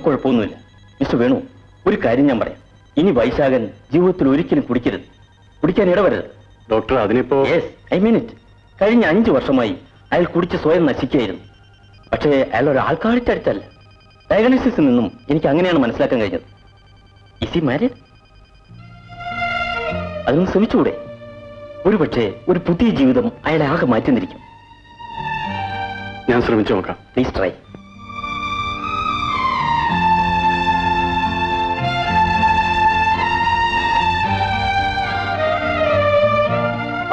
കുഴപ്പമൊന്നുമില്ല മിസ്റ്റർ വേണു. ഒരു കാര്യം ഞാൻ പറയാം. ഇനി വൈശാഖൻ ജീവിതത്തിൽ ഒരിക്കലും കുടിക്കരുത്, കുടിക്കാൻ ഇടവരരുത്. ഡോക്ടർ അതിനിപ്പോ യെസ്, ഐ മീൻ ഇറ്റ്. കഴിഞ്ഞ 5 വർഷമായി അയാൾ കുടിച്ച് സ്വയം നശിക്കുകയായിരുന്നു. പക്ഷേ അയാൾ ഒരു ആൾക്കാരുടെ അടുത്തല്ല. ഡയഗ്നോസിസിൽ നിന്നും എനിക്ക് അങ്ങനെയാണ് മനസ്സിലാക്കാൻ കഴിഞ്ഞത്. Is he married? അതിനൊന്ന് ശ്രമിച്ചുകൂടെ? ഒരുപക്ഷെ ഒരു പുതിയ ജീവിതം അയാളെ ആകെ മാറ്റിന്നിരിക്കും. ഞാൻ ശ്രമിച്ചു നോക്കാം. Please try.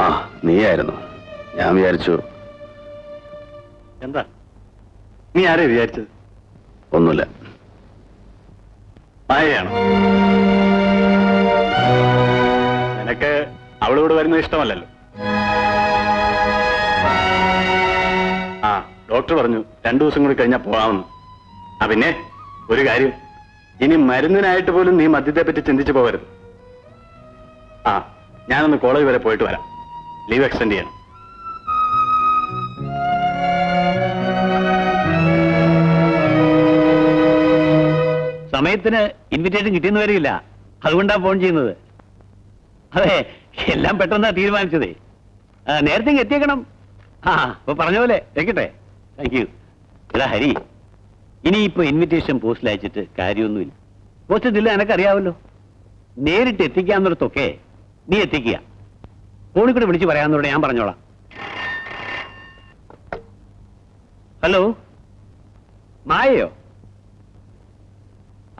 ആ, നീയായിരുന്നു. ഞാൻ വിചാരിച്ചു. എന്താ നീ ആരെയാ വിചാരിച്ചത്? ഒന്നുമില്ല. മായയാണ്. നിനക്ക് അവളോട് വരുന്നത് ഇഷ്ടമല്ലല്ലോ. ആ, ഡോക്ടർ പറഞ്ഞു 2 ദിവസം കൂടി കഴിഞ്ഞാൽ പോകാമെന്ന്. ആ, പിന്നെ ഒരു കാര്യം, ഇനി മരുന്നിനായിട്ട് പോലും നീ മദ്യത്തെ പറ്റി ചിന്തിച്ചു പോകരുത്. ആ, ഞാനൊന്ന് കോളേജ് വരെ പോയിട്ട് വരാം. ലീവ് എക്സ്റ്റെൻഡ് ചെയ്യണം. സമയത്തിന് ഇൻവിറ്റേഷൻ കിട്ടിയെന്ന് വരില്ല, അതുകൊണ്ടാ ഫോൺ ചെയ്യുന്നത്. അതെ, എല്ലാം പെട്ടെന്നാ തീരുമാനിച്ചതേ. നേരത്തെ എത്തിയേക്കണം. ആ, അപ്പൊ പറഞ്ഞ പോലെ വെക്കട്ടെ. Thank you. എടാ ഹരി, ഇനിയിപ്പോ ഇൻവിറ്റേഷൻ പോസ്റ്റിൽ അയച്ചിട്ട് കാര്യമൊന്നുമില്ല. പോസ്റ്റിൽ എനക്കറിയാവല്ലോ. നേരിട്ട് എത്തിക്കാന്നിടത്തൊക്കെ നീ എത്തിക്കുക. ഫോണിൽ കൂടെ വിളിച്ച് പറയാവുന്നതോടെ ഞാൻ പറഞ്ഞോളാം. ഹലോ, മായയോ?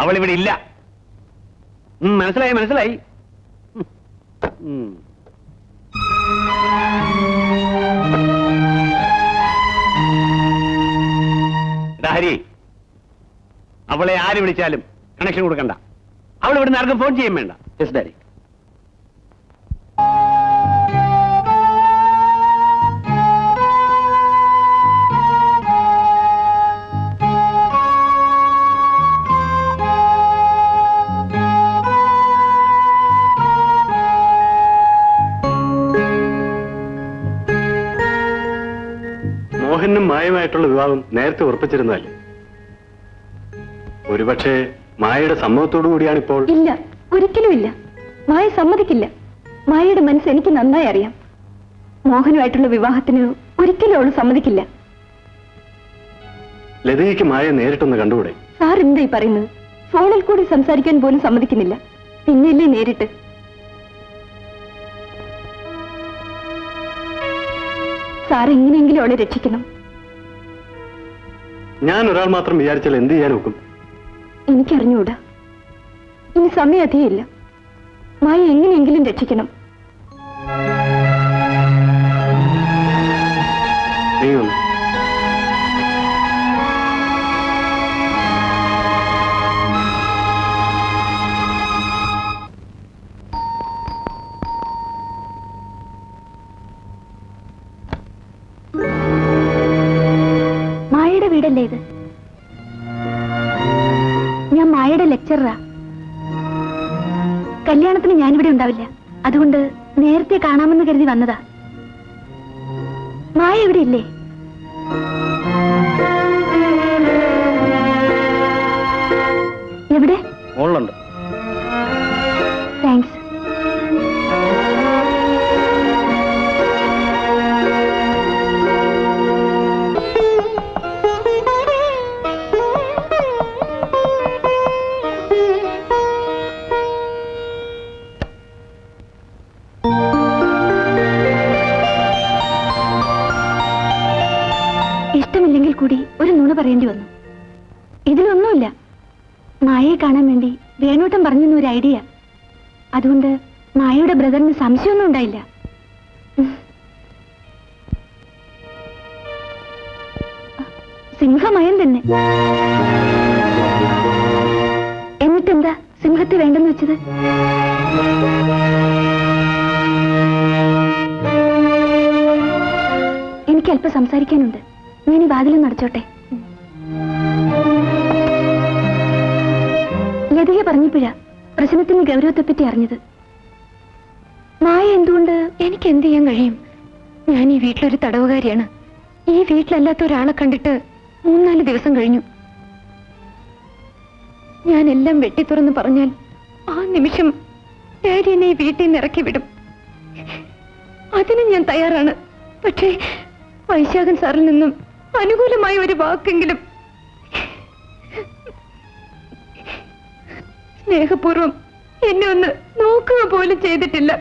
അവളിവിടെ ഇല്ല. മനസ്സിലായി മനസ്സിലായി. ഹരി, അവളെ ആര് വിളിച്ചാലും കണക്ഷൻ കൊടുക്കണ്ട. അവൾ ഇവിടുന്ന് ആർക്കും ഫോൺ ചെയ്യാൻ വേണ്ട. Yes daddy. മോഹനും മായയുമായിട്ടുള്ള വിവാഹം നേരത്തെ ഉറപ്പിച്ചിരുന്നതല്ലേ? ഒരുപക്ഷെ മായയുടെ സമ്മതത്തോടു കൂടിയാണ് ഇപ്പോൾ. ഇല്ല, ഒരിക്കലും ഇല്ല. മായ സമ്മതിക്കില്ല. മായയുടെ മനസ്സ് എനിക്ക് നന്നായി അറിയാം. മോഹനുമായിട്ടുള്ള വിവാഹത്തിന് ഒരിക്കലും അവൾ സമ്മതിക്കില്ല. ലതികയ്ക്ക് മായ നേരിട്ടൊന്ന് കണ്ടുകൂടെ? സാർ എന്തായി പറയുന്നത്? ഫോണിൽ കൂടി സംസാരിക്കാൻ പോലും സമ്മതിക്കുന്നില്ല, പിന്നെയല്ലേ നേരിട്ട്? സാർ എങ്ങനെയെങ്കിലും അവളെ രക്ഷിക്കണം. ഞാൻ ഒരാൾ മാത്രം വിചാരിച്ചാൽ എന്ത് ചെയ്യാൻ നോക്കും? എനിക്കറിഞ്ഞൂടാ. ഇനി സമയം അധികമില്ല. മായ എങ്ങനെയെങ്കിലും രക്ഷിക്കണം. മായയുടെ വീടല്ലേ ഇത്? ഞാൻ മായയുടെ ലെക്ചറാ. കല്യാണത്തിന് ഞാനിവിടെ ഉണ്ടാവില്ല, അതുകൊണ്ട് നേരത്തെ കാണാമെന്ന് കരുതി വന്നതാ. മായ ഇവിടെ ഇല്ലേ? എവിടെ? മോളുണ്ട്. താങ്ക്സ്. ഇഷ്ടമില്ലെങ്കിൽ കൂടി ഒരു നുണ പറയേണ്ടി വന്നു. ഇതിലൊന്നുമില്ല. മായയെ കാണാൻ വേണ്ടി വേണൂട്ടം പറഞ്ഞു ഒരു ഐഡിയ. അതുകൊണ്ട് മായയുടെ ബ്രദറിന് സംശയമൊന്നും ഉണ്ടായില്ല. സിംഹമയം തന്നെ. എന്നിട്ടെന്താ സിംഹത്തെ വേണ്ടെന്ന് വെച്ചത്? എനിക്ക് അല്പം സംസാരിക്കാനുണ്ട്. ഞാൻ ഈ വാതിലും നടച്ചോട്ടെ. ലതിക പറഞ്ഞപ്പോഴാ പ്രശ്നത്തിന് ഗൗരവത്തെപ്പറ്റി അറിഞ്ഞത്. മായ എന്തുകൊണ്ട്? എനിക്ക് എന്ത് ചെയ്യാൻ കഴിയും? ഞാൻ ഈ വീട്ടിലൊരു തടവുകാരിയാണ്. ഈ വീട്ടിലല്ലാത്ത ഒരാളെ കണ്ടിട്ട് 3-4 ദിവസം കഴിഞ്ഞു. ഞാൻ എല്ലാം വെട്ടിത്തുറന്ന് പറഞ്ഞാൽ ആ നിമിഷം ഡാഡി എന്നെ ഈ വീട്ടിൽ നിന്ന് ഇറക്കി വിടും. അതിനും ഞാൻ തയ്യാറാണ്. പക്ഷേ വൈശാഖൻ സാറിൽ നിന്നും അനുകൂലമായ ഒരു വാക്കെങ്കിലും. സ്നേഹപൂർവം എന്നെ ഒന്ന് നോക്കുക പോലും ചെയ്തിട്ടില്ല.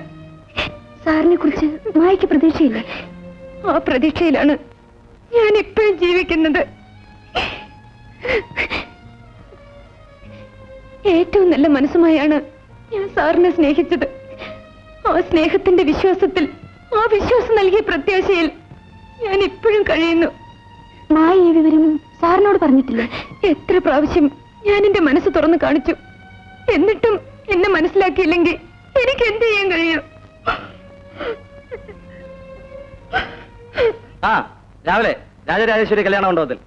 സാറിനെ കുറിച്ച് മായയ്ക്ക് പ്രതീക്ഷയില്ല. ആ പ്രതീക്ഷയിലാണ് ഞാൻ ഇപ്പോഴും ജീവിക്കുന്നത്. ഏറ്റവും നല്ല മനസ്സുമായാണ് ഞാൻ സാറിനെ സ്നേഹിച്ചത്. ആ സ്നേഹത്തിന്റെ വിശ്വാസത്തിൽ, ആ വിശ്വാസം നൽകിയ പ്രത്യാശയിൽ ഞാൻ ഇപ്പോഴും കഴിയുന്നു. മായ ഈ വിവരം സാറിനോട് പറഞ്ഞിട്ടില്ല. എത്ര പ്രാവശ്യം ഞാൻ എന്റെ മനസ്സ് തുറന്നു കാണിച്ചു. എന്നിട്ടും എന്നെ മനസ്സിലാക്കിയില്ലെങ്കിൽ എനിക്ക് എന്ത് ചെയ്യാൻ കഴിയും? ആ രാവിലെ രാജരാജേശ്വരി കല്യാണ മണ്ഡപത്തിൽ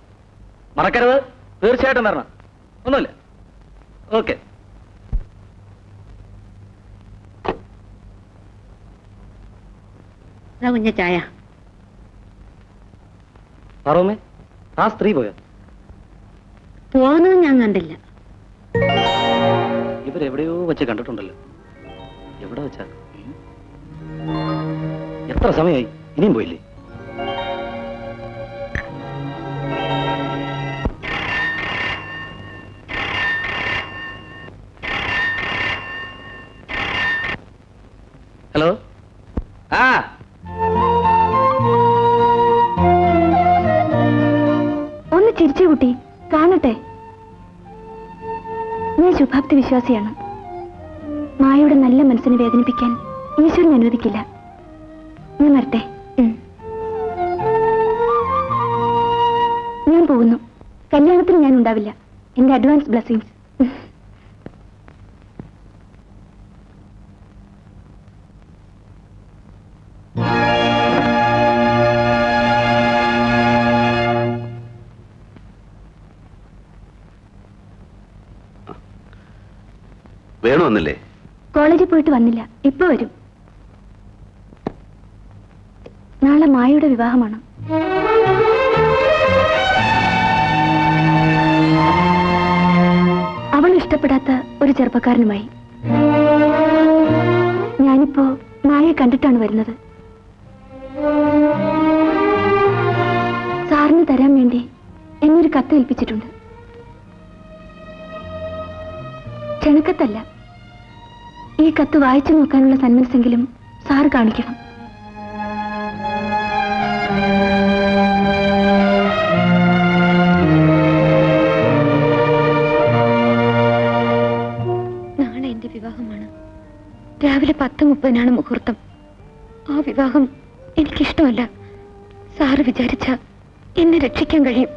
മറക്കരുത്. തീർച്ചയായിട്ടും വരണം. ഒന്നുമില്ല. ഓക്കെ. കുഞ്ഞ ചായ. പറവമ്മേ, ആ സ്ത്രീ പോയോ? പോകുന്നത് ഞാൻ കണ്ടില്ല. ഇവരെവിടെയോ വെച്ച് കണ്ടിട്ടുണ്ടല്ലോ. എവിടെ വെച്ചാ? എത്ര സമയമായി? ഇനിയും പോയില്ലേ? ഹലോ. ആ ഒന്ന് ചിരിച്ചു കുട്ടി, കാണട്ടെ. ഞാൻ ശുഭാപ്തി വിശ്വാസിയാണ്. മായയുടെ നല്ല മനസ്സിനെ വേദനിപ്പിക്കാൻ ഈശ്വരൻ അനുവദിക്കില്ല. ഞാൻ വരട്ടെ. ഞാൻ പോകുന്നു. കല്യാണത്തിന് ഞാൻ ഉണ്ടാവില്ല. എന്റെ അഡ്വാൻസ് ബ്ലെസ്സിങ്സ്. വേണു വന്നില്ലേ? കോളേജിൽ പോയിട്ട് വന്നില്ല. ഇപ്പൊ വരും. നാളെ മായയുടെ വിവാഹമാണ്. അവൾ ഇഷ്ടപ്പെടാത്ത ഒരു ചെറുപ്പക്കാരനുമായി. ഞാനിപ്പോ മായയെ കണ്ടിട്ടാണ് വരുന്നത്. സാറിന് തരാൻ വേണ്ടി എന്നൊരു കത്ത് ഏൽപ്പിച്ചിട്ടുണ്ട്. ക്ഷണക്കത്തല്ല. ഈ കത്ത് വായിച്ചു നോക്കാനുള്ള സന്മനസ്സെങ്കിലും സാർ കാണിക്കണം. നാളെ എന്റെ വിവാഹമാണ്. രാവിലെ 10:30 മുഹൂർത്തം. ആ വിവാഹം എനിക്കിഷ്ടമല്ല. സാറ് വിചാരിച്ച എന്നെ രക്ഷിക്കാൻ കഴിയും.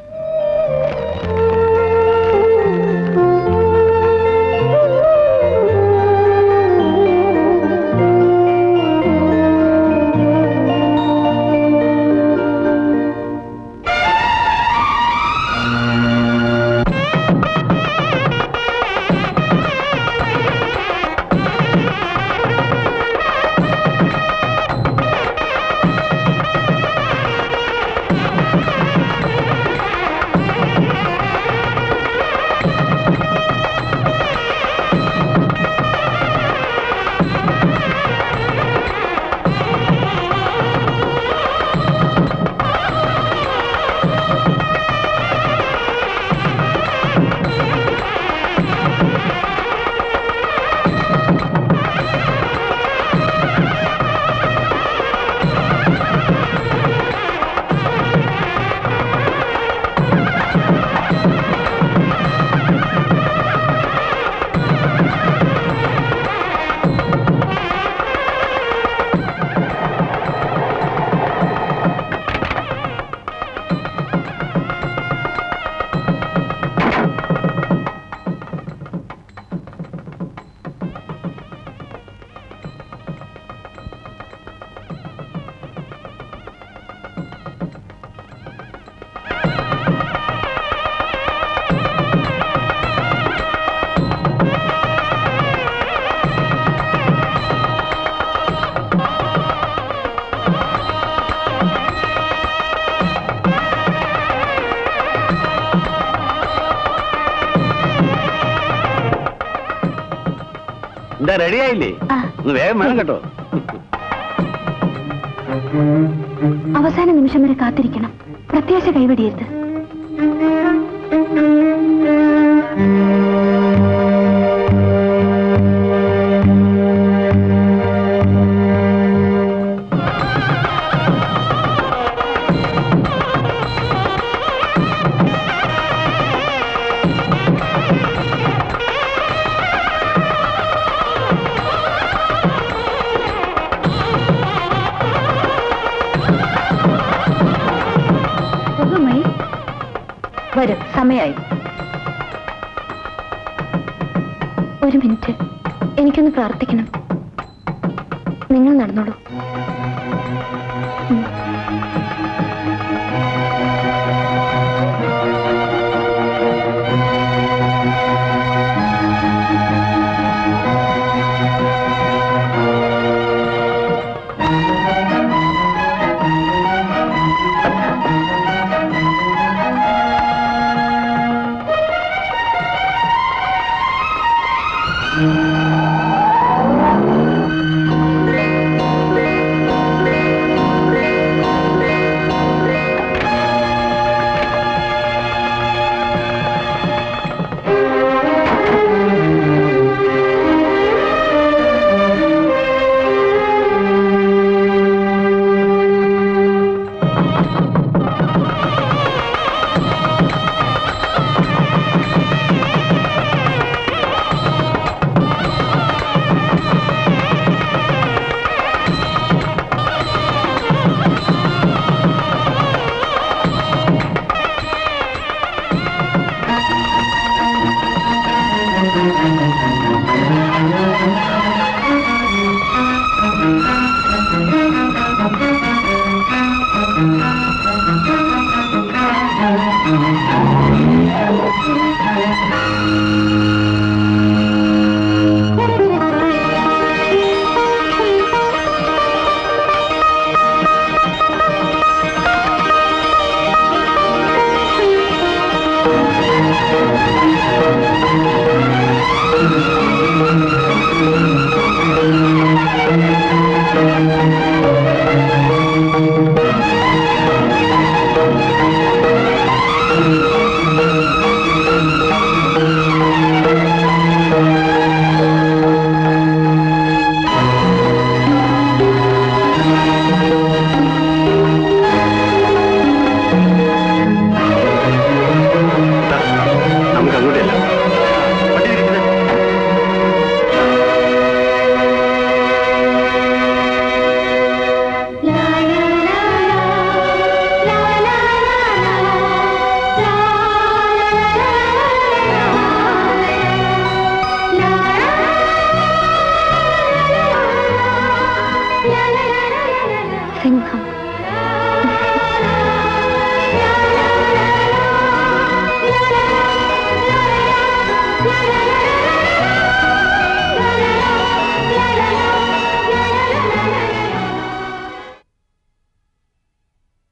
എന്താ റെഡി ആയില്ലേ? ആ. ഒന്ന് വേഗം വേണം കേട്ടോ. അവസാന നിമിഷം വരെ കാത്തിരിക്കണം. പ്രത്യാശ കൈവെടിയരുത്. വരും, സമയായി. ഒരു മിനിറ്റ്, എനിക്കൊന്ന് പ്രാർത്ഥിക്കണം. നിങ്ങൾ നടന്നോളൂ.